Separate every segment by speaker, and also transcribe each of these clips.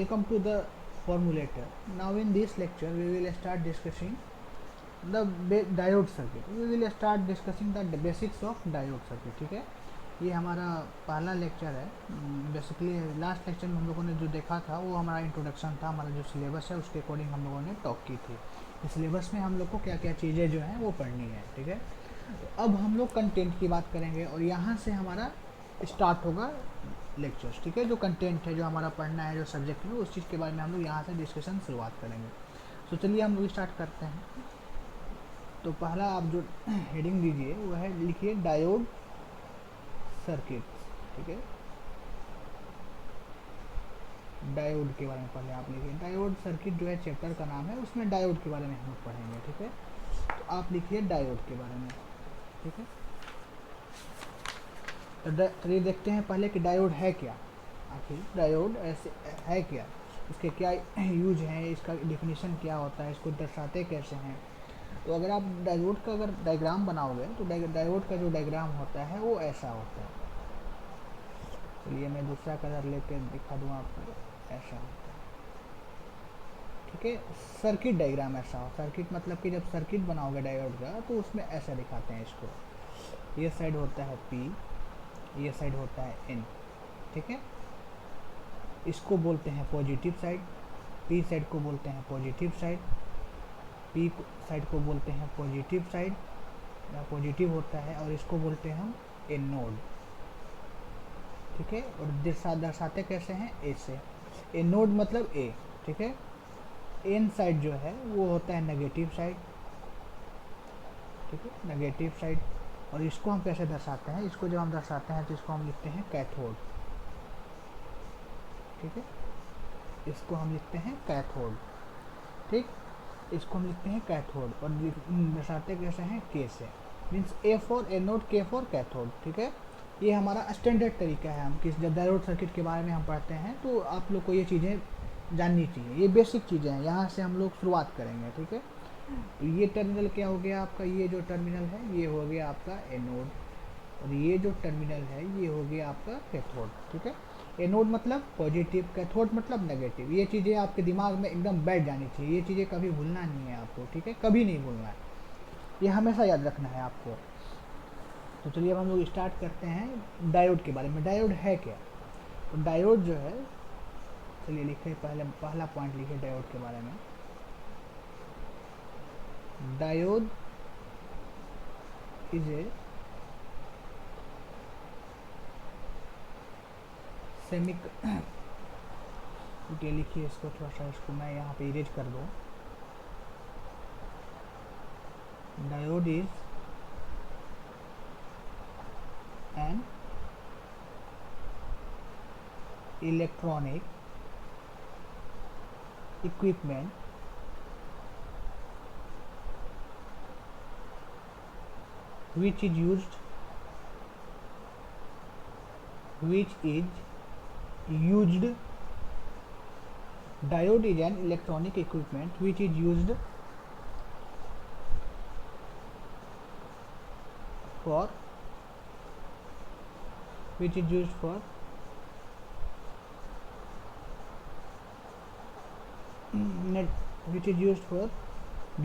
Speaker 1: welcome to the formulator. Now in this lecture we will start discussing the diode circuit. We will start discussing the basics of diode circuit. ठीक है, ये हमारा पहला lecture है. Basically last lecture में हम लोगों ने जो देखा था वो हमारा इंट्रोडक्शन था. हमारा जो सिलेबस है उसके अकॉर्डिंग हम लोगों ने टॉक की थी. इस सिलेबस में हम लोग को क्या क्या चीज़ें जो हैं वो पढ़नी है. ठीक है, तो अब हम लोग कंटेंट की बात करेंगे और यहाँ से हमारा स्टार्ट होगा लेक्चर्स. ठीक है, जो कंटेंट है, जो हमारा पढ़ना है, जो सब्जेक्ट है, उस चीज़ के बारे में हम लोग यहाँ से डिस्कशन शुरुआत करेंगे. तो चलिए हम लोग स्टार्ट करते हैं. तो पहला आप जो हेडिंग दीजिए वो है, लिखिए डायोड सर्किट. ठीक है, डायोड के बारे में पहले आप लिखिए. डायोड सर्किट जो है चैप्टर का नाम है, उसमें डायोड के बारे में हम लोग पढ़ेंगे. ठीक है, तो आप लिखिए डायोड के बारे में. ठीक है, तो ये देखते हैं पहले कि डायोड है क्या. आखिर डायोड ऐसे है क्या, इसके क्या यूज हैं, इसका डिफिनीशन क्या होता है, इसको दर्शाते कैसे हैं. तो अगर आप डायोड का अगर डायग्राम बनाओगे तो डायोड का जो डायग्राम होता है वो ऐसा होता है. चलिए मैं दूसरा कलर लेके दिखा दूँ आपको. ऐसा होता है. ठीक है, सर्किट डायग्राम ऐसा हो. सर्किट मतलब कि जब सर्किट बनाओगे डायोड का तो उसमें ऐसा दिखाते हैं इसको. ये साइड होता है P, ये साइड होता है N. ठीक है, इसको बोलते हैं पॉजिटिव साइड. P साइड को बोलते हैं पॉजिटिव साइड. P साइड को बोलते हैं पॉजिटिव साइड या पॉजिटिव होता है, और इसको बोलते हैं हम एनोड. ठीक है, और दर्शाते कैसे हैं, ए से. एनोड मतलब ए. ठीक है, एन साइड जो है वो होता है नेगेटिव साइड. ठीक है, नेगेटिव साइड. और इसको हम कैसे दर्शाते हैं, इसको जब हम दर्शाते हैं तो इसको हम लिखते हैं कैथोड. ठीक है, इसको हम लिखते हैं कैथोड. ठीक, इसको हम लिखते हैं कैथोड और दर्शाते कैसे हैं, के से. मीन्स ए फॉर एनोड, के फॉर कैथोड. ठीक है, ये हमारा स्टैंडर्ड तरीका है. हम किस जब डायोड सर्किट के बारे में हम पढ़ते हैं तो आप लोग को ये चीज़ें जाननी चाहिए. ये बेसिक चीज़ें हैं, यहाँ से हम लोग शुरुआत करेंगे. ठीक है, तो ये टर्मिनल क्या हो गया आपका, ये जो टर्मिनल है ये हो गया आपका एनोड, और ये जो टर्मिनल है ये हो गया आपका कैथोड. ठीक है, एनोड मतलब पॉजिटिव, कैथोड मतलब नेगेटिव. ये चीज़ें आपके दिमाग में एकदम बैठ जानी चाहिए. ये चीज़ें कभी भूलना नहीं है आपको. ठीक है, कभी नहीं भूलना है, ये हमेशा याद रखना है आपको. तो चलिए अब हम लोग स्टार्ट करते हैं डायोड के बारे में. डायोड है क्या, तो डायोड जो है, चलिए लिखे पहला पॉइंट लिखे डायोड के बारे में. डायोड इज ए सेमिक ये लिखिए इसको थोड़ा सा, इसको मैं यहाँ पे इरेज कर दूँ. Diode is an electronic equipment which is used diode is an electronic equipment which is used for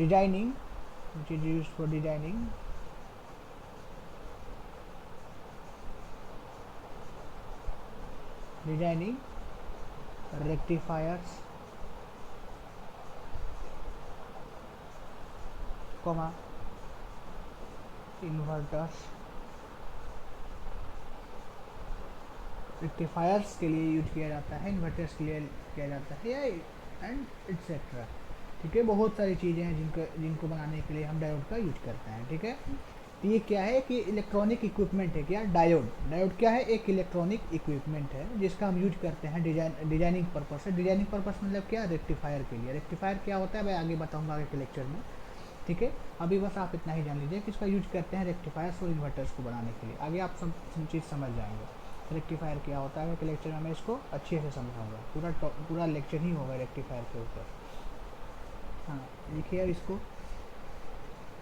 Speaker 1: designing rectifiers, inverters. Rectifiers के लिए यूज किया जाता है, इन्वर्टर्स के लिए किया जाता है, एंड एटसेट्रा. ठीक है, बहुत सारी चीज़ें हैं जिनको बनाने के लिए हम डायोड का यूज करते हैं. ठीक है, तो ये क्या है कि इलेक्ट्रॉनिक इक्विपमेंट है. क्या डायोड क्या है, एक इलेक्ट्रॉनिक इक्विपमेंट है जिसका हम यूज करते हैं डिजाइनिंग पर्पस से. डिजाइनिंग पर्पस मतलब क्या, रेक्टिफायर के लिए. रेक्टिफायर क्या होता है मैं आगे बताऊंगा आगे के लेक्चर में. ठीक है, अभी बस आप इतना ही जान लीजिए कि इसका यूज करते हैं रेक्टिफायर्स और इन्वर्टर्स को बनाने के लिए. आगे आप सब चीज़ समझ जाएंगे. रेक्टिफायर क्या होता है कि लेक्चर में मैं इसको अच्छे से समझाऊंगा. पूरा लेक्चर ही होगा रेक्टिफायर के ऊपर. हाँ, लिखिए अब इसको.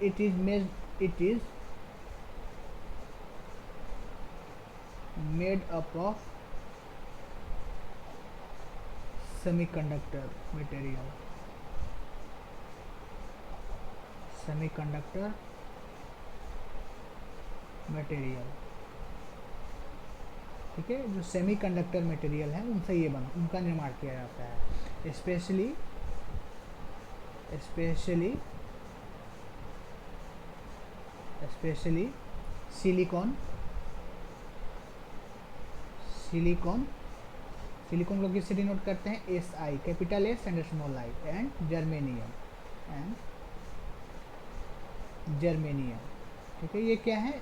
Speaker 1: It is made up of semiconductor material, semiconductor material, ठीक है। जो सेमीकंडक्टर मटेरियल है उनसे ये उनका निर्माण किया जाता है, स्पेशली सिलिकॉन, सिलिकॉन लोग किससे डिनोट करते हैं, S I, capital S and small I, and germanium, ठीक है। ये क्या है,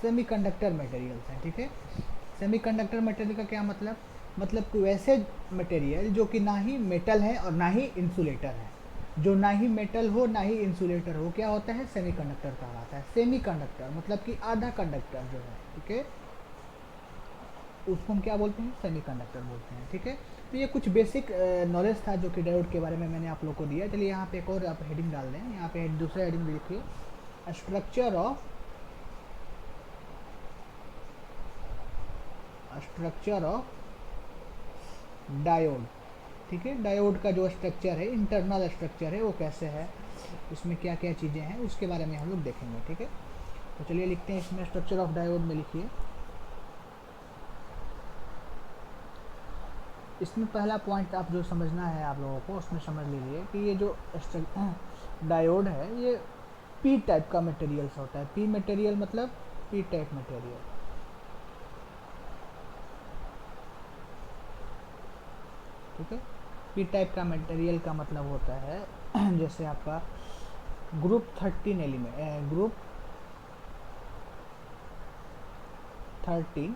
Speaker 1: सेमीकंडक्टर मटेरियल्स हैं, ठीक है। सेमीकंडक्टर मटेरियल का क्या मतलब कि वैसे मटेरियल जो कि ना ही मेटल है और ना ही इंसुलेटर है, जो ना ही मेटल हो ना ही इंसुलेटर हो, क्या होता है, सेमीकंडक्टर कहलाता है। सेमीकंडक्टर मतलब कि आधा कंडक्टर जो है, ठीक है, उसको हम क्या बोलते हैं, सेमीकंडक्टर बोलते हैं, ठीक है। तो ये कुछ बेसिक नॉलेज था जो कि डायोड के बारे में मैंने आप लोग को दिया। चलिए यहाँ पे एक और आप हेडिंग डाल दें, यहाँ पे दूसरा हेडिंग लिखिए, स्ट्रक्चर ऑफ डायोड, ठीक है। डायोड का जो स्ट्रक्चर है, इंटरनल स्ट्रक्चर है, वो कैसे है, इसमें क्या क्या चीज़ें हैं, उसके बारे में हम लोग देखेंगे, ठीक है। तो चलिए लिखते हैं इसमें, स्ट्रक्चर ऑफ डायोड में लिखिए। इसमें पहला पॉइंट आप जो समझना है आप लोगों को, उसमें समझ लीजिए कि ये जो डायोड है ये पी टाइप का मटेरियल्स होता है। पी मटेरियल मतलब पी टाइप मटेरियल, ठीक है। पी टाइप का मटेरियल का मतलब होता है जैसे आपका group 13 element, group 13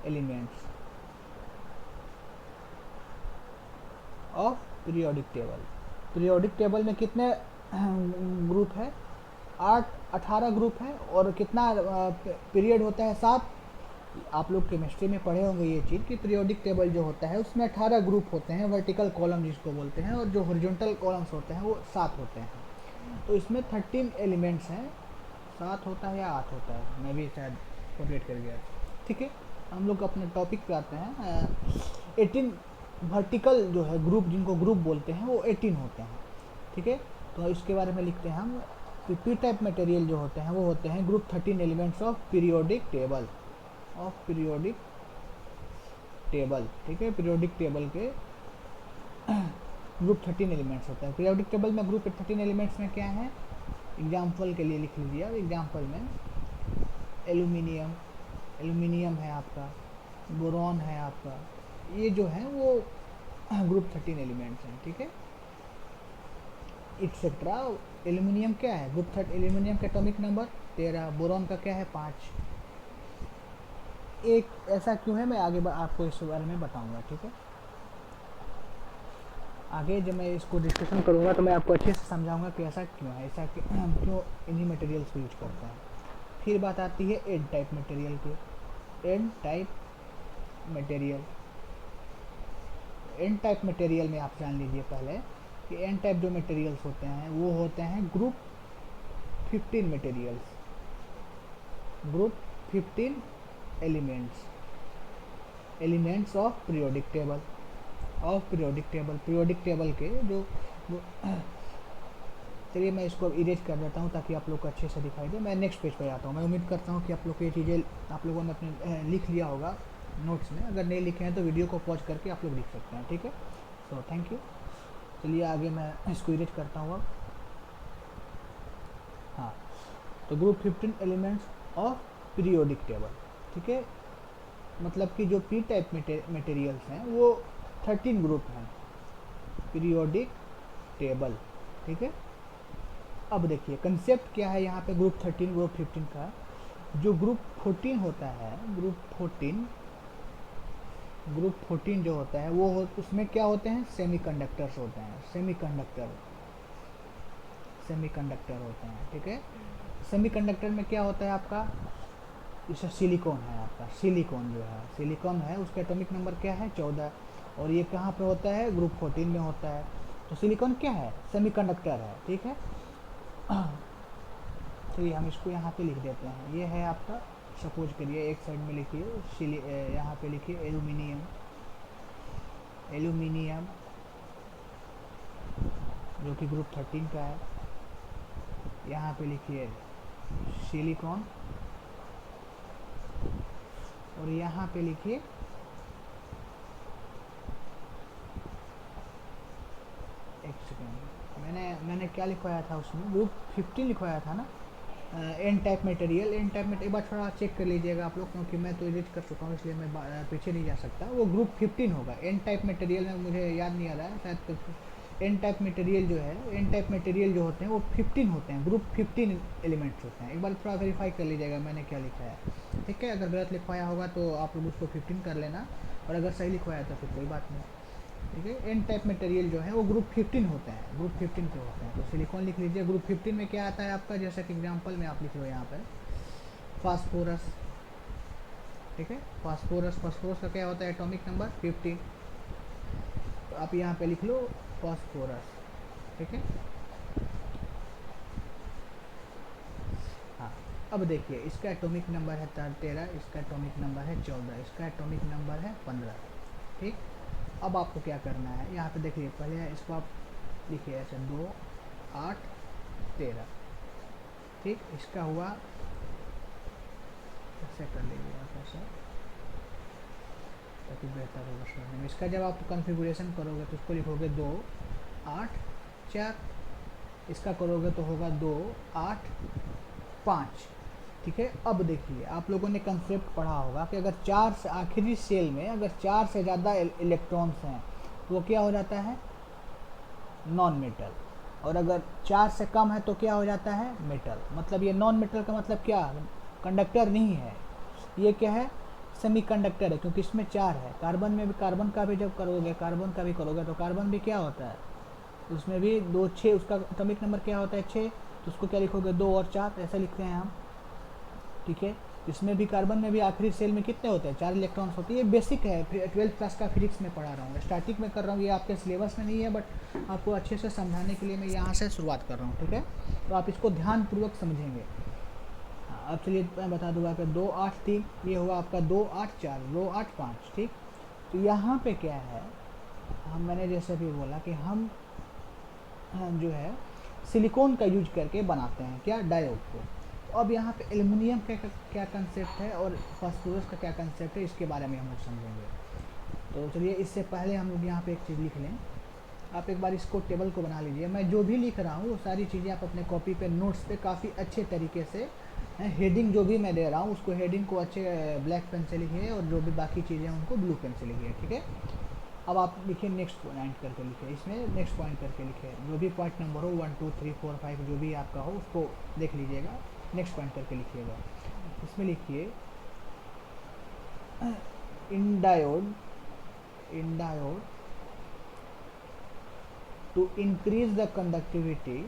Speaker 1: elements of periodic table. Periodic table में कितने ग्रुप है, 18 ग्रुप है, और कितना पीरियड होता है, 7। आप लोग केमिस्ट्री में पढ़े होंगे ये चीज़ कि पीरियोडिक टेबल जो होता है उसमें 18 ग्रुप होते हैं, वर्टिकल कॉलम जिसको बोलते हैं, और जो हॉरिजॉन्टल कॉलम्स होते हैं वो 7 होते हैं। तो इसमें 13 एलिमेंट्स हैं, 7 होता है या 8 होता है, मैं भी शायद फॉरगेट कर गया, ठीक है। हम लोग अपने टॉपिक पे आते हैं। 18 वर्टिकल जो है ग्रुप, जिनको ग्रुप बोलते हैं, वो 18 होते हैं, ठीक है। तो इसके बारे में लिखते हैं हम, पी टाइप मटेरियल जो होते हैं वो होते हैं group 13 elements of periodic table, ठीक है। पीरियोडिक टेबल के ग्रुप 13 एलिमेंट्स होता है। पीरियोडिक टेबल में ग्रुप 13 एलिमेंट्स में क्या है, एग्जाम्पल के लिए लिख लीजिए आप। एग्जाम्पल में एल्यूमिनियम है आपका, बोरॉन है आपका, ये जो है वो ग्रुप 13 एलिमेंट्स हैं, ठीक है, एक्सेट्रा। एल्यूमिनियम क्या है, ग्रुप 13, एल्यूमिनियम का एटॉमिक नंबर 13, बोरॉन का क्या है 5। एक ऐसा क्यों है, मैं आगे आपको इस बारे में बताऊंगा, ठीक है। आगे जब मैं इसको डिस्कशन करूंगा तो मैं आपको अच्छे से समझाऊंगा कि ऐसा क्यों है, ऐसा क्यों इन्हीं मटेरियल्स को यूज करते हैं। फिर बात आती है एन टाइप मटेरियल की। एन टाइप मटेरियल में आप जान लीजिए पहले कि एन टाइप जो मटेरियल्स होते हैं वो होते हैं group 15 materials, group 15 elements of periodic table के जो चलिए मैं इसको इरेज कर देता हूँ ताकि आप लोग को अच्छे से दिखाई दे। मैं नेक्स्ट पेज पर जाता हूँ। मैं उम्मीद करता हूँ कि आप लोग को ये चीज़ें आप लोगों ने अपने लिख लिया होगा नोट्स में। अगर नहीं लिखे हैं तो वीडियो को पॉज करके आप लोग लिख सकते हैं, ठीक है। So thank you. चलिए आगे मैं इसको इरेज करता हूँ अब। हाँ, तो group 15 elements of periodic table, ठीक है। मतलब कि जो पी टाइप मटेरियल्स हैं वो 13 ग्रुप हैं पीरियोडिक टेबल, ठीक है। अब देखिए कंसेप्ट क्या है यहाँ पे ग्रुप 13 ग्रुप 15 का। जो ग्रुप 14 होता है, ग्रुप 14 जो होता है वो उसमें क्या होते हैं, सेमीकंडक्टर्स होते हैं, सेमीकंडक्टर होते हैं, ठीक है। सेमीकंडक्टर में क्या होता है आपका, जैसे सिलिकॉन है आपका, सिलिकॉन जो है सिलिकॉन है उसका एटॉमिक नंबर क्या है 14, और ये कहाँ पे होता है, ग्रुप 14 में होता है। तो सिलिकॉन क्या है, सेमीकंडक्टर है, ठीक है। चलिए हम इसको यहाँ पे लिख देते हैं। ये है आपका, सपोज करिए एक साइड में लिखिए यहाँ पे लिखिए एल्यूमिनियम, एल्यूमिनियम जो कि ग्रुप 13 का है, यहाँ पे लिखिए सिलिकॉन और यहाँ पे लिखिए एक सेकेंड, मैंने क्या लिखवाया था उसमें, ग्रुप 15 लिखवाया था ना, n type material. N type material एक बार थोड़ा चेक कर लीजिएगा आप लोग, क्योंकि मैं तो एडिट कर चुका हूँ इसलिए मैं पीछे नहीं जा सकता। वो ग्रुप 15 होगा। एन टाइप मटेरियल में मुझे याद नहीं आ रहा है शायद। एन टाइप मटेरियल जो है, एन टाइप मटेरियल जो होते हैं वो 15 होते हैं, ग्रुप 15 एलिमेंट्स होते हैं। एक बार थोड़ा वेरीफाई कर लीजिएगा मैंने क्या लिखा है, ठीक है। अगर गलत लिखवाया होगा तो आप लोग उसको 15 कर लेना, और अगर सही लिखवाया तो फिर कोई बात नहीं, ठीक है। एन टाइप मटेरियल जो है वो ग्रुप 15 होते हैं, ग्रुप 15 के होते हैं। तो सिलिकॉन लिख लीजिए। ग्रुप 15 में क्या आता है आपका, जैसे कि एग्जांपल में आप लिख लो यहाँ पर फास्फोरस, ठीक है। फास्फोरस का क्या होता है, एटॉमिक नंबर 15। तो आप यहाँ पे लिख लो फास्फोरस, ठीक है। हाँ, अब देखिए इसका एटॉमिक नंबर है 13, इसका एटॉमिक नंबर है 14, इसका एटॉमिक नंबर है 15, ठीक। अब आपको क्या करना है, यहाँ पे देखिए पहले इसको आप लिखिए ऐसे 2, 8, 13, ठीक। इसका हुआ, ऐसे कर लीजिए आप ऐसा, ताकि बेहतर होगा समझने में। इसका जब आप कॉन्फ़िगरेशन करोगे तो उसको लिखोगे 2, 8, 4, इसका करोगे तो होगा 2, 8, 5, ठीक है। अब देखिए आप लोगों ने कंसेप्ट पढ़ा होगा कि अगर 4 से, आखिरी सेल में अगर 4 से ज़्यादा इलेक्ट्रॉन्स हैं तो वो क्या हो जाता है, नॉन मेटल, और अगर 4 से कम है तो क्या हो जाता है, मेटल। मतलब ये नॉन मेटल का मतलब क्या, कंडक्टर नहीं है, ये क्या है, सेमी कंडक्टर है, क्योंकि इसमें 4 है। कार्बन में भी, कार्बन का भी जब करोगे, कार्बन का भी करोगे तो कार्बन भी क्या होता है, उसमें भी 2, 6, उसका एटॉमिक नंबर क्या होता है 6, तो उसको क्या लिखोगे 2 और 4, ऐसा लिखते हैं हम, ठीक है। इसमें भी, कार्बन में भी आखिरी सेल में कितने होते हैं, 4 इलेक्ट्रॉन्स होते हैं। ये बेसिक है, 12th क्लास का फिजिक्स में पढ़ा रहा हूँ, स्टार्टिंग में कर रहा हूँ, ये आपके सिलेबस में नहीं है, बट आपको अच्छे से समझाने के लिए मैं यहाँ से शुरुआत कर रहा हूँ, ठीक है। तो आप इसको ध्यानपूर्वक समझेंगे। अब चलिए मैं बता दूंगा कि 2, 8, 3 ये हुआ आपका 2, 8, 4, 2, 8, 5, ठीक। तो यहाँ पे क्या है, मैंने जैसे भी बोला कि हम जो है सिलिकॉन का यूज करके बनाते हैं क्या, डायोड को। तो अब यहाँ पे एल्युमिनियम का क्या कंसेप्ट है और फास्फोरस का क्या कंसेप्ट है, इसके बारे में हम लोग समझेंगे। तो चलिए इससे पहले हम लोग यहाँ पे एक चीज़ लिख लें। आप एक बार इसको टेबल को बना लीजिए। मैं जो भी लिख रहा हूँ वो सारी चीज़ें आप अपने कॉपी पे, नोट्स पे काफ़ी अच्छे तरीके से, हेडिंग जो भी मैं दे रहा हूँ उसको, हेडिंग को अच्छे ब्लैक पेन से लिखिए, और जो भी बाकी चीज़ें हैं उनको ब्लू पेन से लिखिए, ठीक है। अब आप लिखिए नेक्स्ट पॉइंट करके लिखिए, इसमें नेक्स्ट पॉइंट करके लिखिए, जो भी पॉइंट नंबर हो 1, 2, 3, 4, 5 जो भी आपका हो उसको देख लीजिएगा, नेक्स्ट पॉइंट करके लिखिएगा। इसमें लिखिए इन diode to increase the conductivity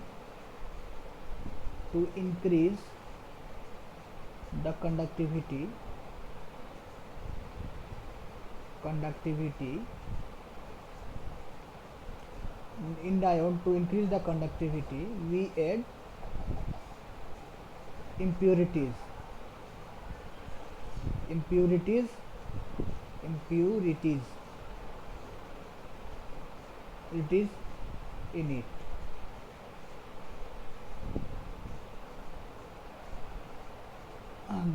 Speaker 1: in diode, to increase the conductivity we add impurities it is in it.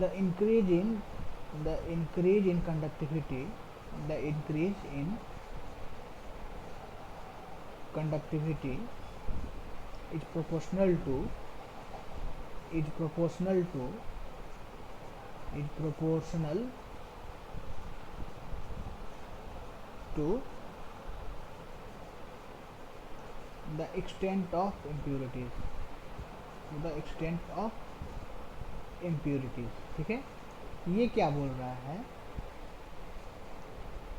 Speaker 1: The increase in conductivity is proportional to the extent of impurities, ठीक है। ये क्या बोल रहा है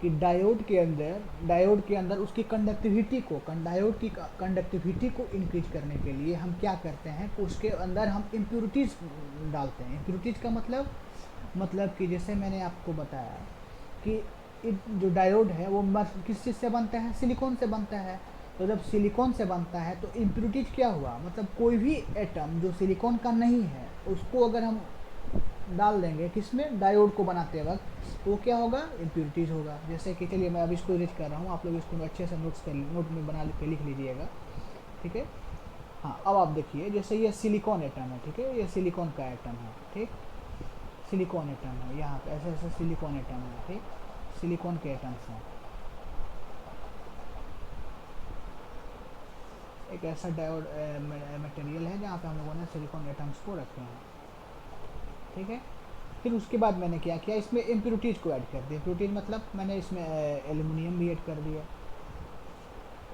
Speaker 1: कि डायोड के अंदर उसकी कंडक्टिविटी को, डायोड की कंडक्टिविटी को इंक्रीज करने के लिए हम क्या करते हैं, उसके अंदर हम इम्प्योरिटीज़ डालते हैं। इम्प्योरिटीज़ का मतलब कि जैसे मैंने आपको बताया कि जो डायोड है वो किस चीज़ से बनता है, सिलिकॉन से बनता है। तो जब सिलिकॉन से बनता है तो इम्प्योरिटीज़ क्या हुआ, मतलब कोई भी एटम जो सिलिकॉन का नहीं है उसको अगर हम डाल देंगे किसमें, डायोड को बनाते वक्त, तो क्या होगा, इम्प्योरिटीज़ होगा। जैसे कि चलिए मैं अब इसको इरेज कर रहा हूँ, आप लोग इसको अच्छे से नोट में बना के लिख लीजिएगा, ठीक है। हाँ, अब आप देखिए जैसे ये सिलिकॉन एटम है, ठीक है, ये सिलिकॉन का एटम है, ठीक, सिलिकॉन एटम है, यहाँ पे ऐसे ऐसे सिलिकॉन एटम है, ठीक, सिलिकॉन के एटम्स हैं। एक ऐसा डायोड मटेरियल है जहाँ पे हम लोगों ने सिलिकॉन एटम्स को रखे हैं, ठीक है। फिर उसके बाद मैंने क्या किया, इसमें इम्प्योरिटीज़ को ऐड कर दिया। इम्प्योरिटीज़ मतलब मैंने इसमें एल्युमिनियम भी ऐड कर दिया,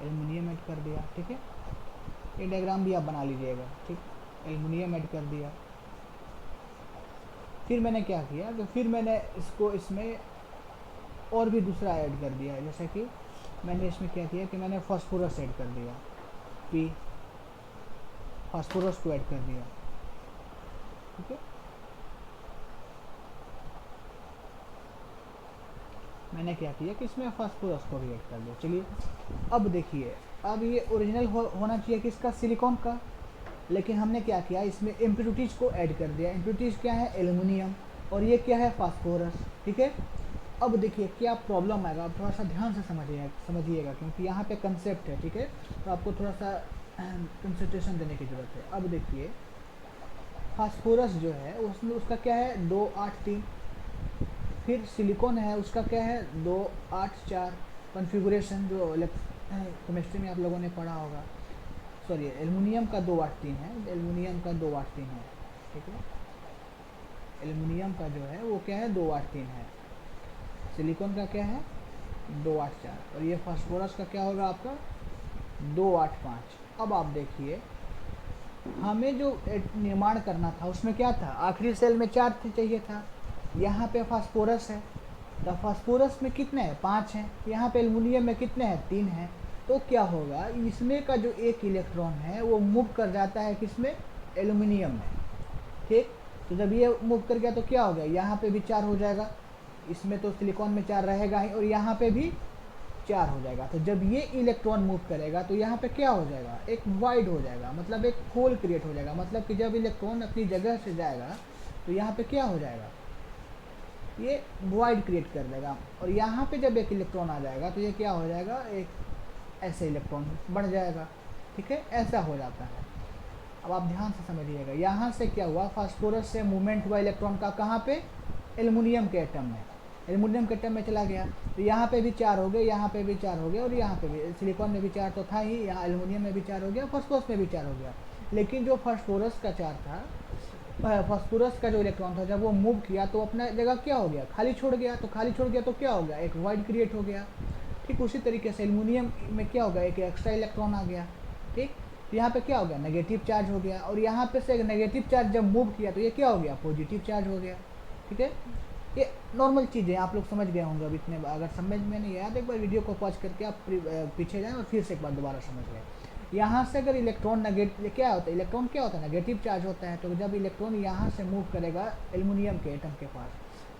Speaker 1: एल्युमिनियम ऐड कर दिया, ठीक है। ये डायग्राम भी आप बना लीजिएगा, ठीक, एल्युमिनियम ऐड कर दिया। फिर मैंने क्या किया, तो फिर मैंने इसको इसमें और भी दूसरा ऐड कर दिया, जैसे कि मैंने इसमें क्या किया कि मैंने फास्फोरस ऐड कर दिया, पी, फास्फोरस को ऐड कर दिया, ठीक है। मैंने क्या किया कि इसमें फास्फोरस को भी ऐड कर दिया। चलिए अब देखिए, अब ये ओरिजिनल होना चाहिए किसका, सिलिकॉन का, लेकिन हमने क्या किया, इसमें इम्प्योरिटीज़ को ऐड कर दिया। इम्प्योरिटीज़ क्या है, एल्युमिनियम, और ये क्या है, फास्फोरस, ठीक है। अब देखिए क्या प्रॉब्लम आएगा, आप थोड़ा सा ध्यान से समझिएगा क्योंकि यहाँ पे कंसेप्ट है, ठीक है, तो आपको थोड़ा सा कंसंट्रेशन देने की ज़रूरत है। अब देखिए फास्फोरस जो है उसमें उसका क्या है, 283, फिर सिलिकॉन है उसका क्या है, 284 कॉन्फ़िगरेशन, जो केमिस्ट्री में आप लोगों ने पढ़ा होगा। सॉरी, एल्युमिनियम का 283 है, एल्युमिनियम का 283 है, ठीक है, एल्युमिनियम का जो है वो क्या है, 283 है। सिलिकॉन का क्या है, 284, और ये फास्फोरस का क्या होगा आपका, 285। अब आप देखिए हमें जो निर्माण करना था उसमें क्या था, आखिरी सेल में 4 चाहिए था, यहाँ पे फास्फोरस है, तो फास्फोरस में कितने हैं, 5 हैं, यहाँ पे एल्युमिनियम में कितने हैं, 3 हैं। तो क्या होगा, इसमें का जो एक इलेक्ट्रॉन है वो मूव कर जाता है किसमें, एल्युमिनियम में, ठीक। तो जब ये मूव कर गया तो क्या हो गया, यहाँ पे भी 4 हो जाएगा, इसमें तो सिलिकॉन में 4 रहेगा ही, और यहाँ पे भी 4 हो जाएगा। तो जब ये इलेक्ट्रॉन मूव करेगा तो यहाँ पे क्या हो जाएगा, एक वाइड हो जाएगा, मतलब एक होल क्रिएट हो जाएगा। मतलब कि जब इलेक्ट्रॉन अपनी जगह से जाएगा तो यहाँ पे क्या हो जाएगा, ये वाइड क्रिएट कर देगा, और यहाँ पे जब एक इलेक्ट्रॉन आ जाएगा तो ये क्या हो जाएगा, एक ऐसे इलेक्ट्रॉन बन जाएगा, ठीक है, ऐसा हो जाता है। अब आप ध्यान से समझिएगा, यहाँ से क्या हुआ, फास्फोरस से मूवमेंट हुआ इलेक्ट्रॉन का, कहाँ पे, एल्युमिनियम के एटम में, एल्युमिनियम के एटम में चला गया, तो यहाँ पे भी 4 हो गए, यहाँ पे भी 4 हो गए, और यहाँ पे भी, सिलिकॉन में भी 4 तो था ही, यहाँ एल्युमिनियम में भी 4 हो गया, फास्फोरस में भी 4 हो गया। लेकिन जो फास्फोरस का 4 था, फास्फोरस का जो इलेक्ट्रॉन था जब वो मूव किया तो अपना जगह क्या हो गया, खाली छोड़ गया, तो खाली छोड़ गया तो क्या हो गया, एक वाइड क्रिएट हो गया। ठीक उसी तरीके से एल्युमिनियम में क्या हो गया, एक एक्स्ट्रा इलेक्ट्रॉन आ गया, ठीक। तो यहाँ पे क्या हो गया, नेगेटिव चार्ज हो गया, और यहाँ पे से एक नेगेटिव चार्ज जब मूव किया तो ये क्या हो गया, पॉजिटिव चार्ज हो गया, ठीक है। ये नॉर्मल चीज़ें आप लोग समझ गए होंगे। अब इतने अगर समझ में नहीं आया तो एक बार वीडियो को पॉज करके आप पीछे जाएं और फिर से एक बार दोबारा समझ लें। यहाँ से अगर इलेक्ट्रॉन नेगेटिव, क्या होता है, इलेक्ट्रॉन क्या होता है, नेगेटिव चार्ज होता है। तो जब इलेक्ट्रॉन यहाँ से मूव करेगा एल्युमिनियम के एटम के पास,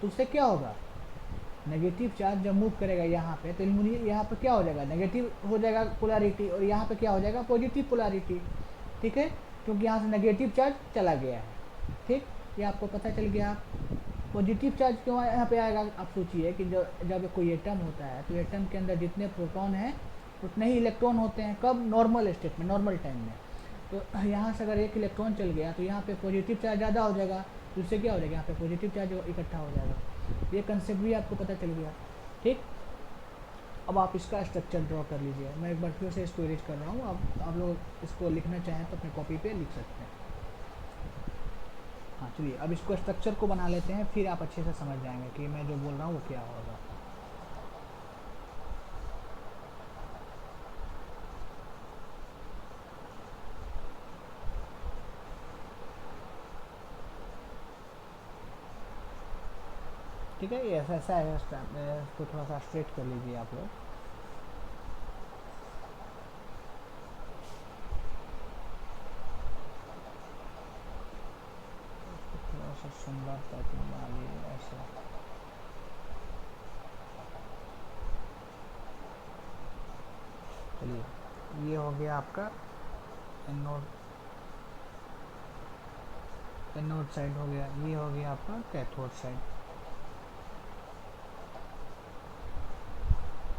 Speaker 1: तो उससे क्या होगा, नेगेटिव चार्ज जब मूव करेगा यहाँ पे, तो एल्युमिनियम यहाँ पे क्या हो जाएगा, नेगेटिव हो जाएगा पोलैरिटी, और यहाँ पे क्या हो जाएगा, पॉजिटिव पोलैरिटी, ठीक है, क्योंकि यहाँ से नेगेटिव चार्ज चला गया है, ठीक। ये आपको पता चल गया। पॉजिटिव चार्ज क्यों यहाँ पे आएगा, आप सोचिए कि जब कोई एटम होता है तो एटम के अंदर जितने प्रोटॉन हैं उतने ही इलेक्ट्रॉन होते हैं, कब, नॉर्मल स्टेट में, नॉर्मल टाइम में। तो यहाँ से अगर एक इलेक्ट्रॉन चल गया तो यहाँ पे पॉजिटिव चार्ज ज़्यादा हो जाएगा, तो उससे क्या हो जाएगा, यहाँ पे पॉजिटिव चार्ज इकट्ठा हो जाएगा। ये कंसेप्ट भी आपको पता चल गया, ठीक। अब आप इसका स्ट्रक्चर ड्रॉ कर लीजिए। मैं एक बार फिर से इसको इरेज कर रहा हूँ, आप लोग इसको लिखना चाहें तो अपने कॉपी पे लिख सकते हैं। हाँ चलिए, अब इसको स्ट्रक्चर को बना लेते हैं, फिर आप अच्छे से समझ जाएंगे कि मैं जो बोल रहा हूँ वो क्या होगा। ठीक है, ये ऐसा ऐसा है, इसको थोड़ा सा स्ट्रेट कर लीजिए आप लोग। थोड़ा सा सुंदर टाइप में बना लीजिए ऐसा। चलिए, ये हो गया आपका एनोड, एनोड साइड हो गया, ये हो गया आपका कैथोड साइड,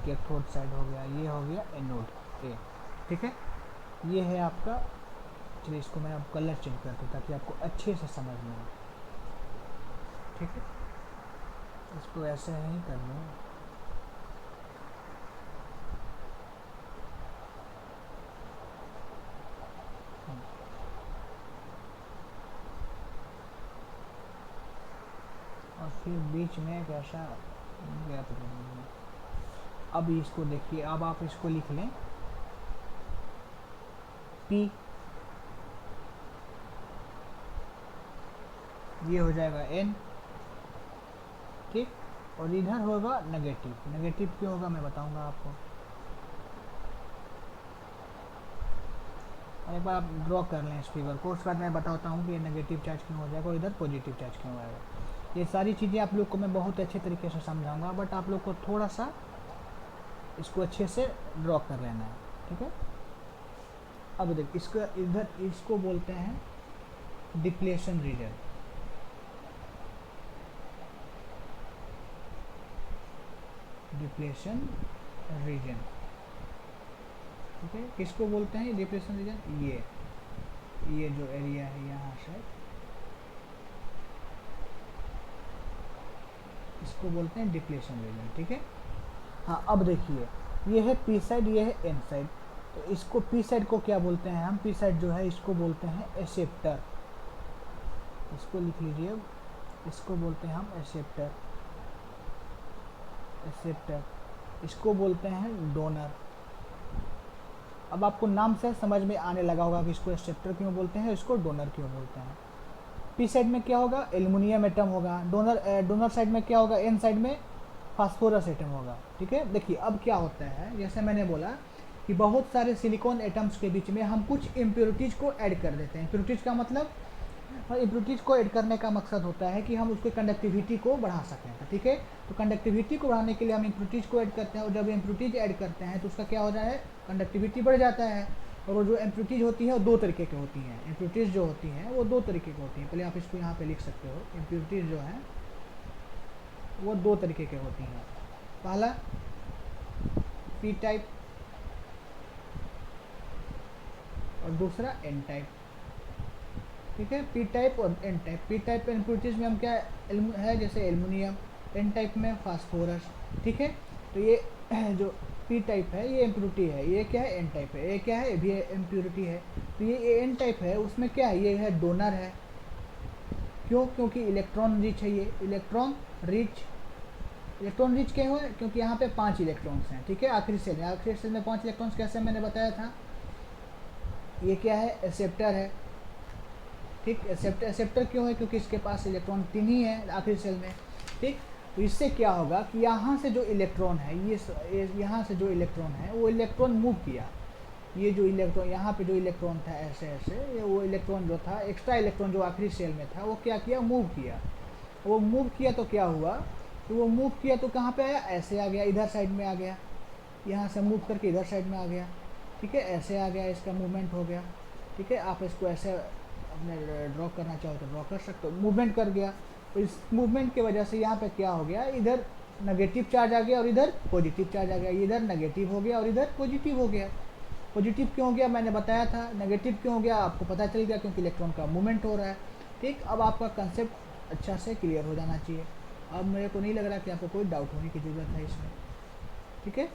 Speaker 1: कैथोड साइड हो गया, ये हो गया एनोड ए। ठीक है, ये है आपका। चलिए इसको मैं अब कलर चेंज करता हूँ ताकि आपको अच्छे से समझ में आए। ठीक है, इसको ऐसे ही कर लो। और फिर बीच में एक ऐसा गैप रखेंगे। अब इसको देखिए, अब आप इसको लिख लें P, ये हो जाएगा N। ठीक, और इधर होगा नेगेटिव। नेगेटिव क्यों होगा मैं बताऊंगा आपको। और एक बार आप ड्रॉ कर लें इस फिगर को, उसके बाद मैं बताता हूँ कि ये नेगेटिव चार्ज क्यों हो जाएगा और इधर पॉजिटिव चार्ज क्यों आएगा। ये सारी चीज़ें आप लोग को मैं बहुत अच्छे तरीके से समझाऊंगा, बट आप लोग को थोड़ा सा इसको अच्छे से ड्रॉ कर लेना है। ठीक है, अब देख इसको इधर, इसको बोलते हैं डिप्लेशन रीजन। डिप्लेशन रीजन, ठीक है, किसको बोलते हैं डिप्लेशन रीजन? ये जो एरिया है यहाँ से, इसको बोलते हैं डिप्लेशन रीजन। ठीक है, हाँ अब देखिए, ये है पी साइड, ये है एन साइड। तो इसको पी साइड को क्या बोलते हैं हम? पी साइड जो है इसको बोलते हैं एक्सेप्टर। इसको लिख लीजिए, इसको बोलते हैं हम एक्सेप्टर। एक्सेप्टर, इसको बोलते हैं डोनर। अब आपको नाम से समझ में आने लगा होगा कि इसको एक्सेप्टर क्यों बोलते हैं, इसको डोनर क्यों बोलते हैं। पी साइड में क्या होगा? एल्युमिनियम एटम होगा। डोनर साइड में क्या होगा? एन साइड में फास्फोरस एटम होगा। ठीक है, देखिए अब क्या होता है, जैसे मैंने बोला कि बहुत सारे सिलिकॉन एटम्स के बीच में हम कुछ इम्प्योरिटीज़ को ऐड कर देते हैं। इम्प्योरिटीज़ का मतलब, और इम्प्योरिटीज़ को ऐड करने का मकसद होता है कि हम उसकी कंडक्टिविटी को बढ़ा सकें। ठीक है, तो कंडक्टिविटी को बढ़ाने के लिए हम इम्प्योरिटीज़ को ऐड करते हैं, और जब इम्प्योरिटीज़ ऐड करते हैं तो उसका क्या हो जाए, कंडक्टिविटी बढ़ जाता है। और वो जो इम्प्योरिटीज़ होती है वो दो तरीके की होती हैं। इम्प्योरिटीज़ जो होती हैं वो दो तरीके की होती हैं। पहले आप इसको यहाँ पे लिख सकते हो, इम्प्योरिटीज़ जो हैं वो दो तरीके की होती हैं। पहला पी टाइप और दूसरा एन टाइप। ठीक है, पी टाइप और n type. P type impurities में हम क्या है, जैसे एल्युमिनियम। एन टाइप में फास्फोरस। ठीक है, तो ये जो पी टाइप है ये इम्प्योरिटी है, ये क्या है, एन टाइप है। ये क्या है, ये भी इम्प्योरिटी है। तो ये एन टाइप है, उसमें क्या है, ये है डोनर है। क्यों? क्योंकि इलेक्ट्रॉन रिच है ये, इलेक्ट्रॉन रिच। इलेक्ट्रॉन रिच क्यों है? क्योंकि यहाँ पे 5 इलेक्ट्रॉन्स हैं। ठीक है, आखिरी सेल में 5 इलेक्ट्रॉन्स, कैसे मैंने बताया था। ये क्या है, एक्सेप्टर है। ठीक, एक्सेप्टर क्यों है? क्योंकि इसके पास इलेक्ट्रॉन 3 ही है आखिरी सेल में। ठीक, तो इससे क्या होगा कि यहाँ से जो इलेक्ट्रॉन है, ये यहाँ से जो इलेक्ट्रॉन है वो इलेक्ट्रॉन मूव किया। ये जो इलेक्ट्रॉन, यहाँ पे जो इलेक्ट्रॉन था ऐसे ऐसे, ये वो इलेक्ट्रॉन जो था, एक्स्ट्रा इलेक्ट्रॉन जो आखिरी सेल में था, वो क्या किया, मूव किया। वो मूव किया तो क्या हुआ, तो वो मूव किया तो कहाँ पे आया, ऐसे आ गया, इधर साइड में आ गया। यहाँ से मूव करके इधर साइड में आ गया। ठीक है, ऐसे आ गया, इसका मूवमेंट हो गया। ठीक है, आप इसको ऐसे अपने ड्रॉ करना चाहो तो ड्रॉ कर सकते हो, मूवमेंट कर गया। तो इस मूवमेंट की वजह से यहाँ पे क्या हो गया, इधर नेगेटिव चार्ज आ गया और इधर पॉजिटिव चार्ज आ गया। इधर नेगेटिव हो गया और इधर पॉजिटिव हो गया। पॉजिटिव क्यों हो गया मैंने बताया था, नेगेटिव क्यों हो गया आपको पता चल गया, क्योंकि इलेक्ट्रॉन का मूवमेंट हो रहा है। ठीक, अब आपका कंसेप्ट अच्छा से क्लियर हो जाना चाहिए। अब मेरे को नहीं लग रहा कि आपको कोई डाउट होने की ज़रूरत है इसमें। ठीक है,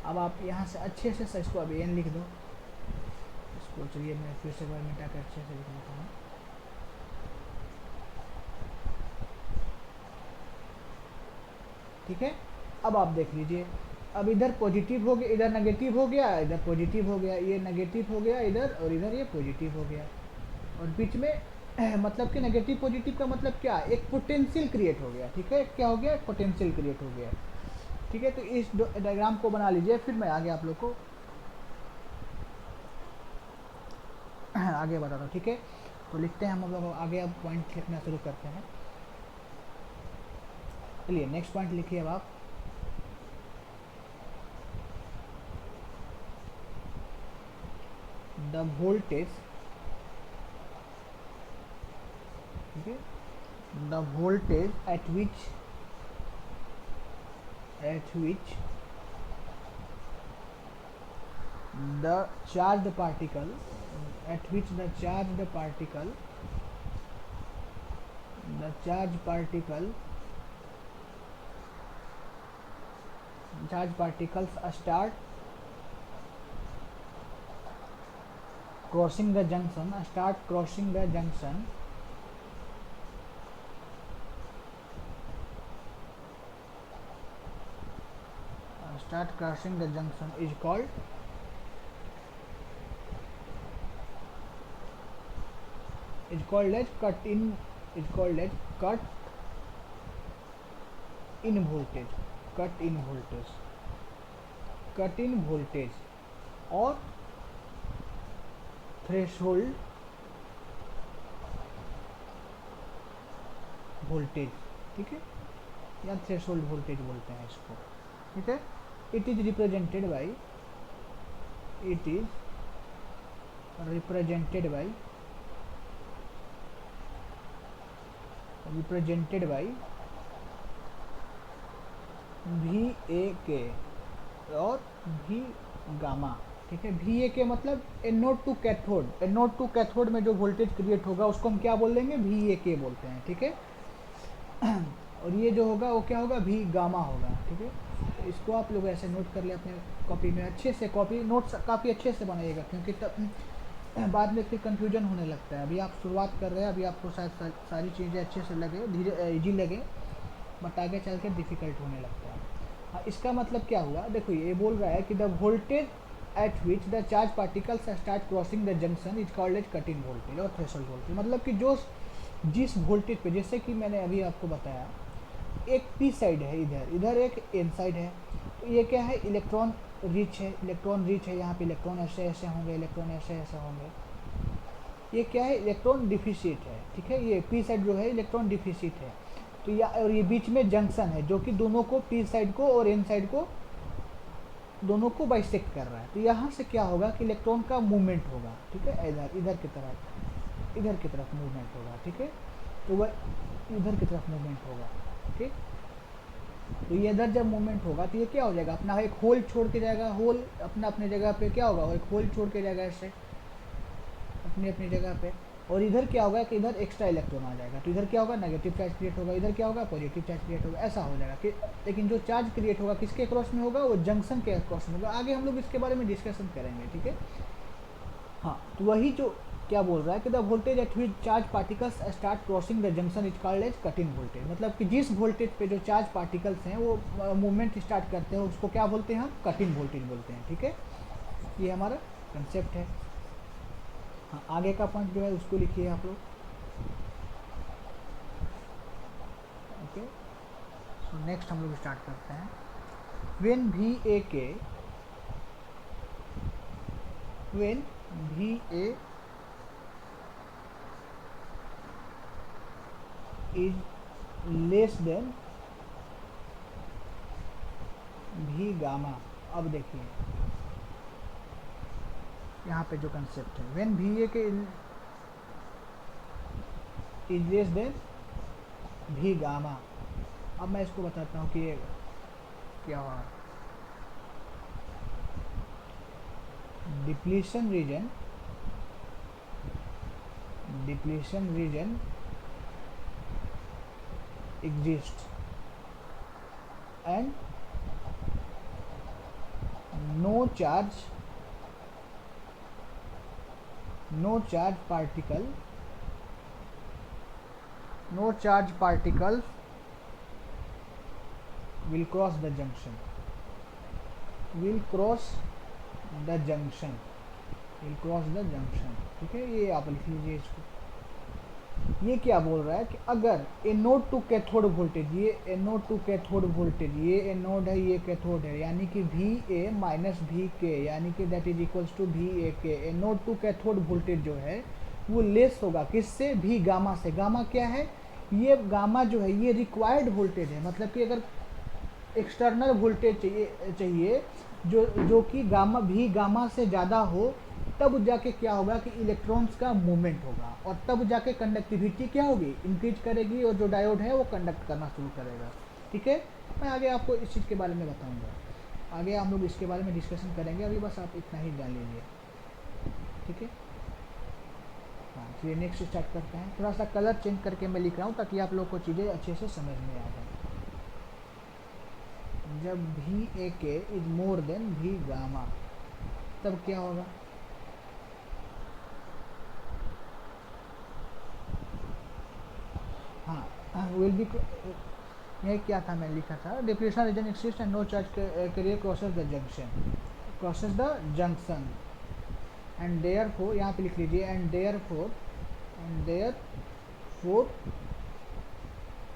Speaker 1: अब आप यहाँ से अच्छे से इसको अब एन लिख दो। इसको चलिए मैं फिर से बार मिटा कर अच्छे से लिख देता हूँ। ठीक है, अब आप देख लीजिए, अब इधर पॉजिटिव हो गया, इधर नेगेटिव हो गया, इधर पॉजिटिव हो गया, ये नेगेटिव हो गया इधर, और इधर ये पॉजिटिव हो गया। और बीच में मतलब कि नेगेटिव पॉजिटिव का मतलब क्या, एक पोटेंशियल क्रिएट हो गया। ठीक है, क्या हो गया, एक पोटेंशियल क्रिएट हो गया। ठीक है, तो इस डायग्राम को बना लीजिए, फिर मैं आगे आप लोग को आगे बताता हूँ। ठीक है, तो लिखते हैं हम लोग आगे, अब पॉइंट लिखना शुरू करते हैं। चलिए नेक्स्ट पॉइंट लिखिए अब आप। द वोल्टेज ठीक है, the voltage at which the charged particle at which the charged particles start crossing the junction is called as cut in voltage और थ्रेशोल्ड वोल्टेज, ठीक है, या थ्रेशोल्ड वोल्टेज बोलते हैं इसको, ठीक है। It is represented by VAK और V गामा, ठीक है। VAK मतलब एनोड टू कैथोड में जो वोल्टेज क्रिएट होगा उसको हम क्या बोल देंगे, VAK बोलते हैं, ठीक है। और ये जो होगा वो क्या होगा, V गामा होगा, ठीक है। इसको आप लोग ऐसे नोट कर ले अपने कॉपी में, अच्छे से कॉपी नोट्स काफ़ी अच्छे से बनाइएगा, क्योंकि तब बाद में फिर कंफ्यूजन होने लगता है। अभी आप शुरुआत कर रहे हैं, अभी आपको शायद सारी चीज़ें अच्छे से लगे, धीरे इजी लगे, बट आगे चल के डिफ़िकल्ट होने लगता है। हाँ, इसका मतलब क्या हुआ, देखो ये बोल रहा है कि the voltage at which the charge particles start crossing the junction is called as cut in voltage और थ्रेशोल्ड वोल्टेज। मतलब कि जिस वोल्टेज पे, जैसे कि मैंने अभी आपको बताया, एक पी साइड है, इधर एक एन साइड है, तो ये क्या है, इलेक्ट्रॉन रिच है, यहाँ पे इलेक्ट्रॉन ऐसे होंगे, ऐसे होंगे। ये क्या है, इलेक्ट्रॉन डिफिशिट है, ठीक है। ये पी साइड जो है इलेक्ट्रॉन डिफिशिट है, तो और ये बीच में जंक्शन है जो कि दोनों को, पी साइड को और एन साइड को, दोनों को बाइसेक्ट कर रहा है। तो यहाँ से क्या होगा कि इलेक्ट्रॉन का मूवमेंट होगा, ठीक है, इधर की तरफ मूवमेंट होगा, ठीक है। तो वह इधर की तरफ मूवमेंट होगा, ठीक। तो ये इधर जब मूवमेंट होगा तो ये क्या हो जाएगा, अपना एक होल छोड़ के जाएगा, होल अपने जगह पे क्या होगा, एक होल छोड़ के जाएगा ऐसे अपनी जगह पे। और इधर क्या होगा कि इधर एक्स्ट्रा इलेक्ट्रॉन आ जाएगा, तो इधर क्या होगा, नेगेटिव चार्ज क्रिएट होगा, इधर क्या होगा, पॉजिटिव चार्ज क्रिएट होगा, ऐसा हो जाएगा कि। लेकिन जो चार्ज क्रिएट होगा किसके क्रॉस में होगा, वो जंक्शन के क्रॉस में होगा। आगे हम लोग इसके बारे में डिस्कशन करेंगे, ठीक है। हाँ, तो वही जो क्या बोल रहा है कि the voltage at which charge particles start crossing the junction is called as cut in voltage. मतलब कि जिस वोल्टेज पे जो चार्ज पार्टिकल्स हैं वो मूवमेंट स्टार्ट करते हैं, उसको क्या बोलते हैं, हम कट इन वोल्टेज बोलते हैं, ठीक है। ये हमारा कंसेप्ट है। हाँ, आगे का पॉइंट जो है उसको लिखिए आप लोग, ओके। सो नेक्स्ट हम लोग स्टार्ट करते हैं। When VAK is less than V gamma. अब देखिए यहाँ पे जो कंसेप्ट है, when VAK is less than V gamma. अब मैं इसको बताता हूँ कि ये क्या हुआ। Depletion region exists and no charge particles will cross the junction, ठीक है। ये आप लिख लीजिए इसको। ये क्या बोल रहा है कि अगर एनोड टू कैथोड वोल्टेज, ये एनोड टू कैथोड वोल्टेज, ये एनोड है, ये कैथोड है, यानी कि VA माइनस VK, यानी कि that is equals to VAK। Anode to cathode voltage जो है वो लेस होगा किससे, V गामा से। गामा क्या है, ये गामा जो है ये रिक्वायर्ड वोल्टेज है। मतलब कि अगर एक्सटर्नल वोल्टेज चाहिए जो कि गामा, V गामा से ज़्यादा हो, तब जाके क्या होगा कि इलेक्ट्रॉन्स का मूवमेंट होगा, और तब जाके कंडक्टिविटी क्या होगी, इंक्रीज करेगी, और जो डायोड है वो कंडक्ट करना शुरू करेगा। ठीक है, मैं आगे आपको इस चीज़ के बारे में बताऊंगा, आगे हम लोग इसके बारे में डिस्कशन करेंगे, अभी बस आप इतना ही जान लीजिए। ठीक है, हाँ चलिए नेक्स्ट स्टार्ट करते हैं। थोड़ा सा कलर चेंज करके मैं लिख रहा हूँ ताकि आप लोग को चीज़ें अच्छे से समझ में आ जाए। जब भी A K is more than V gamma, तब क्या होगा, हाँ विल बी, ये क्या था मैंने लिखा था, depression region exist and no charge carrier crosses the junction, crosses the junction, and therefore, यहाँ पे लिख लीजिए, and therefore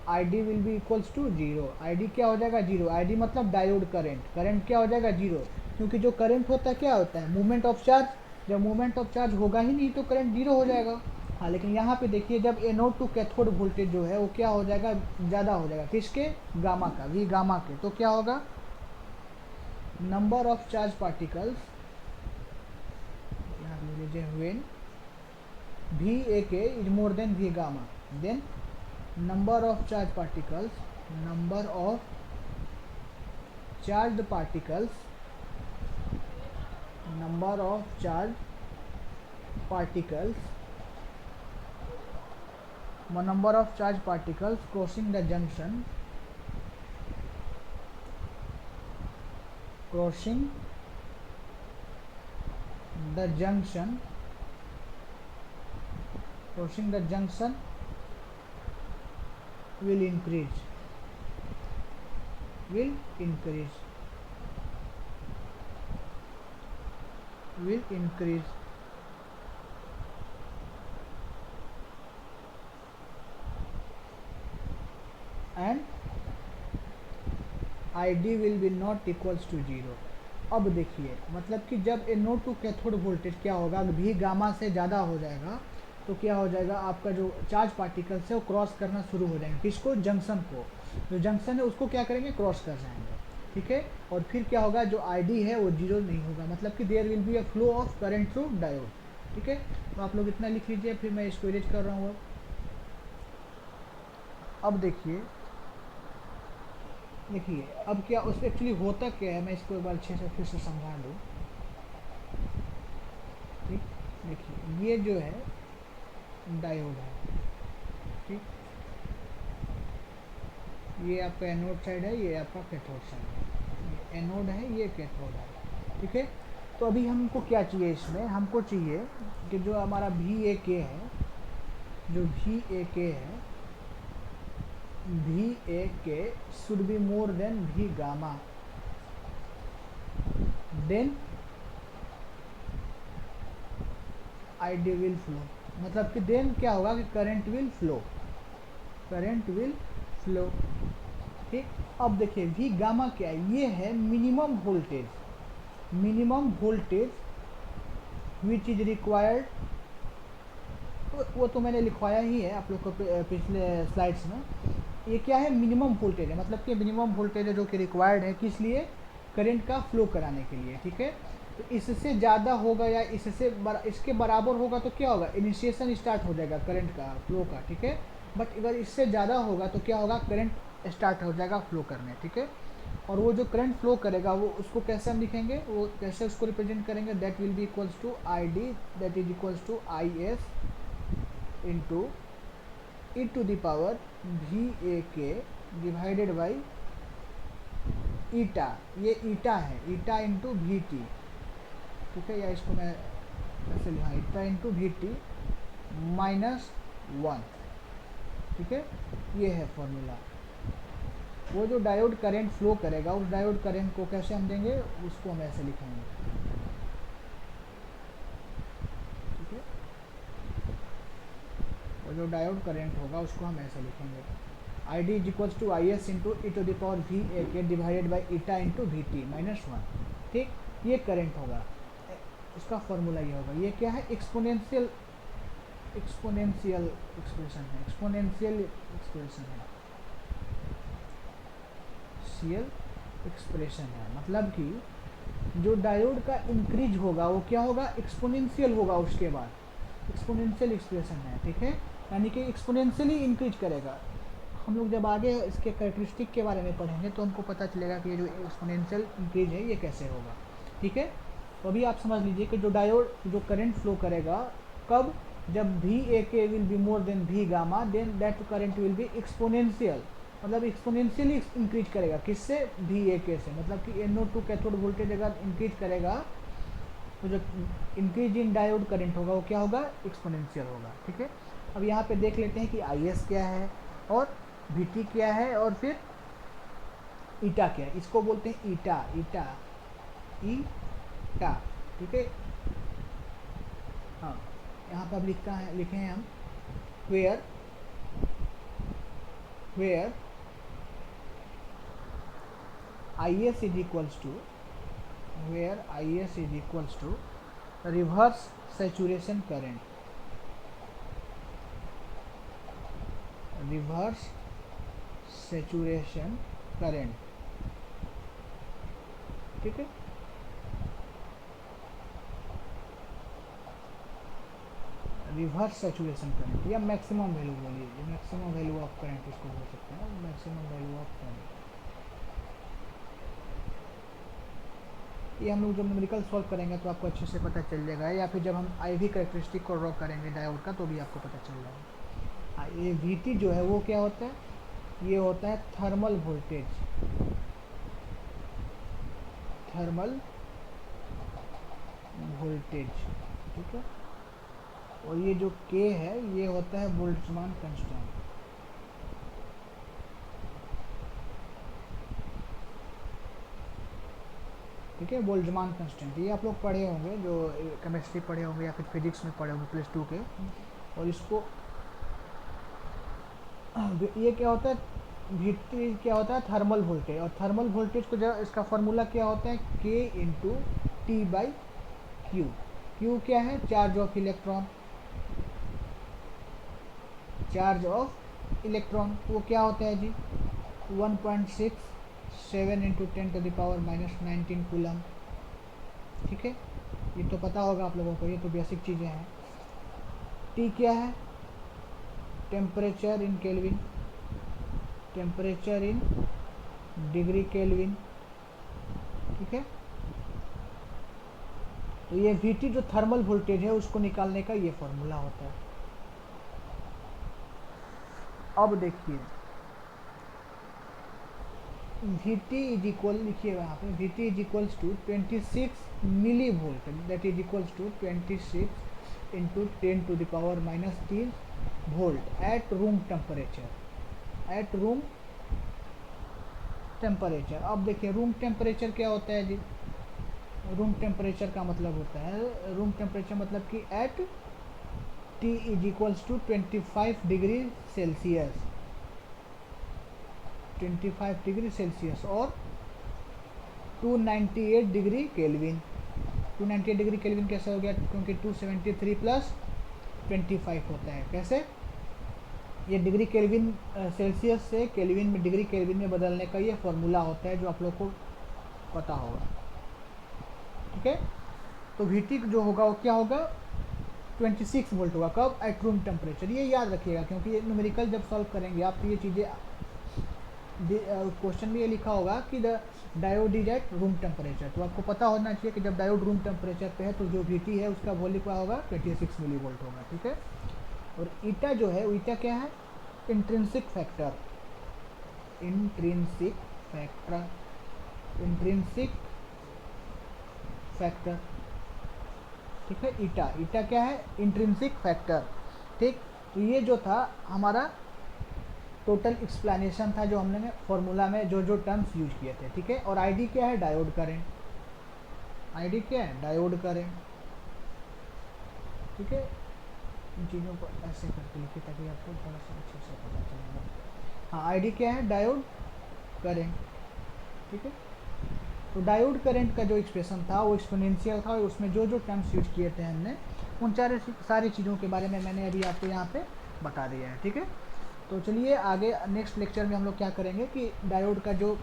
Speaker 1: I D will be equals to zero. I D क्या हो जाएगा, जीरो। आई डी मतलब diode current, current क्या हो जाएगा, जीरो, क्योंकि जो करंट होता है क्या होता है, मूवमेंट ऑफ चार्ज, जब मूवमेंट ऑफ चार्ज होगा ही नहीं तो करंट जीरो हो जाएगा। हाँ लेकिन यहाँ पे देखिए, जब एनोड टू कैथोड वोल्टेज जो है वो क्या हो जाएगा, ज़्यादा हो जाएगा, किसके, गामा का, वी गामा के, तो क्या होगा, नंबर ऑफ चार्ज पार्टिकल्स, यहाँ ले लीजिए, when V A K is more than V gamma, then number of charged particles, number of charged particles, number of charged particles, number of charged particles crossing the junction, crossing the junction, crossing the junction will increase, will increase, will increase, and ID will be not equals to zero. अब देखिए, मतलब कि जब anode to cathode voltage क्या होगा, भी gamma से ज़्यादा हो जाएगा, तो क्या हो जाएगा, आपका जो चार्ज पार्टिकल्स है वो क्रॉस करना शुरू हो जाएंगे, किसको, जंक्शन को, जो जंक्शन है उसको क्या करेंगे, क्रॉस कर जाएंगे। ठीक है, और फिर क्या होगा, जो आईडी है वो जीरो नहीं होगा, मतलब कि there will be a flow of current through diode. ठीक है, तो आप लोग इतना लिख लीजिए, फिर मैं इसको इरेज कर रहा हूँ। अब देखिए, अब क्या उस एक्चुअली होता क्या है, मैं इसको एक बार अच्छे से फिर से समझा दूँ। ठीक, देखिए ये जो है डायोड है, ठीक, ये आपका एनोड साइड है, ये आपका कैथोड साइड है, ये एनोड है, ये कैथोड है। ठीक है, तो अभी हमको क्या चाहिए, इसमें हमको चाहिए कि जो हमारा वी ए के है, जो वी ए के है, V A K should be more than V gamma, then I D will flow, मतलब कि देन क्या होगा कि current will flow, current will flow. ठीक, अब देखिए वी गामा क्या है, ये है minimum voltage, minimum voltage which is required, वो तो मैंने लिखवाया ही है आप लोग को पिछले स्लाइड्स में। ये क्या है, मिनिमम वोल्टेज है, मतलब कि मिनिमम वोल्टेज है जो कि रिक्वायर्ड है, किस लिए, करंट का फ्लो कराने के लिए। ठीक है, तो इससे ज़्यादा होगा या इसके बराबर होगा तो क्या होगा, इनिशिएशन स्टार्ट हो जाएगा करंट का फ्लो का। ठीक है, बट अगर इससे ज़्यादा होगा तो क्या होगा, करंट स्टार्ट हो जाएगा फ्लो करने। ठीक है, और वो जो करंट फ्लो करेगा वो उसको कैसे हम लिखेंगे, वो कैसे उसको रिप्रेजेंट करेंगे, that will be equals to I D, that is equals to I S into e to the power V A K divided by ईटा, ये ईटा है, ईटा इंटू वी टी। ठीक है, या इसको मैं ऐसे लिखा, ईटा into V T minus one. ठीक है, ये है फॉर्मूला। वो जो डायोड करंट फ्लो करेगा, उस डायोड करंट को कैसे हम देंगे, उसको हम ऐसे लिखेंगे। ठीक है, वो जो डायोड करंट होगा उसको हम ऐसे लिखेंगे, I D is equals to I S into e to the power V A K divided by eta into V T minus one. ठीक, ये करंट होगा, उसका फॉर्मूला ये होगा। ये क्या है, एक्सपोनेंशियल, एक्सपोनेंशियल एक्सप्रेशन है, एक्सपोनेंशियल एक्सप्रेशन है, सीएल एक्सप्रेशन है, मतलब कि जो डायोड का इंक्रीज होगा वो क्या होगा, एक्सपोनेंशियल होगा। उसके बाद एक्सपोनेंशियल एक्सप्रेशन है, ठीक है, यानी कि एक्सपोनेंशियली इंक्रीज करेगा। हम लोग जब आगे इसके कैरेक्टरिस्टिक के बारे में पढ़ेंगे तो हमको पता चलेगा कि ये जो एक्सपोनेंशियल इंक्रीज है ये कैसे होगा, ठीक है। तो अभी आप समझ लीजिए कि जो डायोड जो करंट फ्लो करेगा कब, जब भी A K will be more than V gamma, then that current will be exponential, मतलब एक्सपोनेंशियली इंक्रीज करेगा। किससे, भी ए के से, मतलब कि NO2 कैथोड वोल्टेज अगर इंक्रीज करेगा तो जो इंक्रीज इन डायोड करंट होगा वो क्या होगा, एक्सपोनेंशियल होगा, ठीक है। अब यहाँ पे देख लेते हैं कि IS क्या है और VT क्या है और फिर ईटा क्या है। इसको बोलते हैं ईटा, ईटा, ईटा, ठीक है। हाँ, यहाँ पर अब लिखे हैं हम where IS is equals to, where IS is equals to reverse saturation current, reverse saturation current, ठीक है। रिवर्स सैचुरेशन करंट या मैक्सिमम वैल्यू बोलिए, मैक्सिमम वैल्यू ऑफ करंट इसको बोल सकते हैं, मैक्सिमम वैल्यू ऑफ करंट। ये हम लोग जब न्यूमेरिकल सॉल्व करेंगे तो आपको अच्छे से पता चल जाएगा, या फिर जब हम IV कैरेक्टरिस्टिक को ड्रॉ करेंगे डायोड का तो भी आपको पता चल जाएगा। हाँ, ये VT जो है वो क्या होता है, ये होता है थर्मल वोल्टेज, थर्मल वोल्टेज, ठीक है। और ये जो K है ये होता है बोल्ट्जमान कांस्टेंट, ठीक है, बोल्ट्जमान कांस्टेंट। ये आप लोग पढ़े होंगे, जो केमिस्ट्री पढ़े होंगे या फिर फिजिक्स में पढ़े होंगे +2 के। और इसको ये क्या होता है, VT क्या होता है, थर्मल वोल्टेज। और थर्मल वोल्टेज को जब इसका फॉर्मूला क्या होता है, K इंटू T/Q। Q क्या है, charge of electron, charge of electron वो क्या होता है जी, 1.67 इंटू 10⁻⁻19 कूलम, ठीक है। ये तो पता होगा आप लोगों को, ये तो बेसिक चीज़ें हैं। T क्या है, temperature in kelvin, temperature in degree kelvin, ठीक है। तो ये VT जो थर्मल वोल्टेज है उसको निकालने का ये फॉर्मूला होता है। अब देखिए VT इज इक्वल, लिखिएगा यहाँ पे, VT is equals to 26 milli volt, that is equals to 26 into 10⁻³ volt at room temperature, at room temperature. अब देखिए रूम टेम्परेचर क्या होता है जी, रूम टेम्परेचर का मतलब होता है, रूम टेम्परेचर मतलब कि at T is equals to 25 degree Celsius, 25 degree Celsius और 298 डिग्री केल्विन। 298 डिग्री केल्विन कैसे हो गया, क्योंकि 273 प्लस 25 होता है। कैसे, ये डिग्री केल्विन सेल्सियस से केल्विन में, डिग्री केल्विन में बदलने का ये फॉर्मूला होता है जो आप लोग को पता होगा, ठीक है। तो VT जो होगा वो क्या होगा, 26 वोल्ट होगा, कब, एट रूम टेम्परेचर। ये याद रखिएगा क्योंकि ये न्यूमेरिकल जब सॉल्व करेंगे आप तो ये चीज़ें, क्वेश्चन में ये लिखा होगा कि the diode is eight room temperature, तो आपको पता होना चाहिए कि जब डायोड रूम टेम्परेचर पे है तो जो VT है उसका वैल्यू क्या होगा, 26 मिली वोल्ट होगा, ठीक है। और ईटा जो है, ईटा क्या है, intrinsic factor, intrinsic factor, intrinsic factor, ठीक है। ईटा, ईटा क्या है, इंट्रिंसिक फैक्टर, ठीक। तो ये जो था हमारा टोटल एक्सप्लेनेशन था जो हमने फॉर्मूला में जो जो टर्म्स यूज किए थे, ठीक है। और ID क्या है, डायोड करेंट, ID क्या है, डायोड करेंट, ठीक है। इन चीज़ों को ऐसे करके लिखिए ताकि आपको थोड़ा सा अच्छे से पता चलेगा। हाँ, ID क्या है, डायोड करेंट, ठीक है। तो डायोड करंट का जो एक्सप्रेशन था वो एक्सपोनेंशियल था, और उसमें जो जो टर्म्स यूज किए थे हमने उन सारी चीज़ों के बारे में मैंने अभी आपको यहाँ पे बता दिया है, ठीक है। तो चलिए आगे नेक्स्ट लेक्चर में हम लोग क्या करेंगे कि डायोड का जो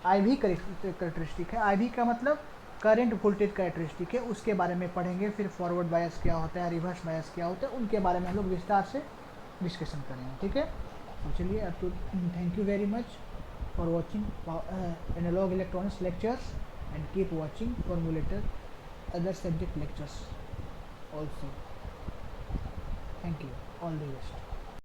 Speaker 1: IV कैरेक्टरिस्टिक है, IV का मतलब करंट वोल्टेज कैरेक्टरिस्टिक है उसके बारे में पढ़ेंगे, फिर फॉरवर्ड बायस क्या होता है, रिवर्स बायस क्या होता है, उनके बारे में हम लोग विस्तार से डिस्कशन करेंगे, ठीक है। तो चलिए अब तो thank you very much for watching analog electronics lectures and keep watching formulator other subject lectures also. Thank you. All the best.